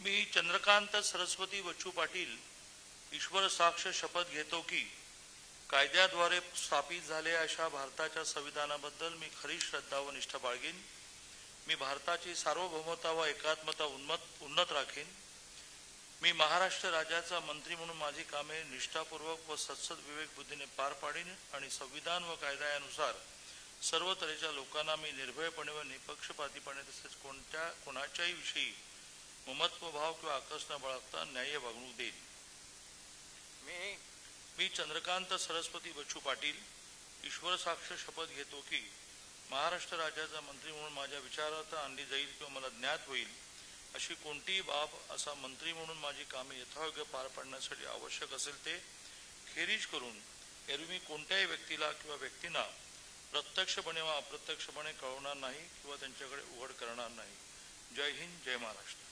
मी चंद्रकांत सरस्वती बच्चू पाटील ईश्वर साक्ष शपथ घेतो की कायद्याद्वारे स्थापित झालेल्या अशा भारताच्या संविधानाबद्दल मी खरी श्रद्धा व निष्ठा बाळगीन। मी भारताची सार्वभौमता व एकात्मता उन्नत राखीन। मी महाराष्ट्र राज्याचा मंत्री म्हणून माझी कामे निष्ठापूर्वक व सत्सद विवेक बुद्धीने पार पाडीन आणि संविधान व कायद्यानुसार सर्व तऱ्हेच्या लोकांना मी निर्भयपणे व निपक्षपातीपणे तसेच कोणाच्याही विषयी ममत्वभाव किंवा आकस न बाळगता न्याय्य वागणूक देईन। मी चंद्रकांत सरस्वती बच्चू पाटील ईश्वर साक्ष शपथ घेतो की महाराष्ट्र राज्याचा मंत्री म्हणून माझ्या विचारात आणली जाईल किंवा मला ज्ञात होईल अशी कोणतीही बाब असा मंत्री म्हणून माझी कामे यथायोग्य पार पाडण्यासाठी आवश्यक असेल ते खेरीज करून एरवी कोणत्याही व्यक्तीला किंवा व्यक्तींना प्रत्यक्षपणे व अप्रत्यक्षपणे कळवणार नाही किंवा त्यांच्याकडे उघड करणार नाही। जय हिंद, जय महाराष्ट्र।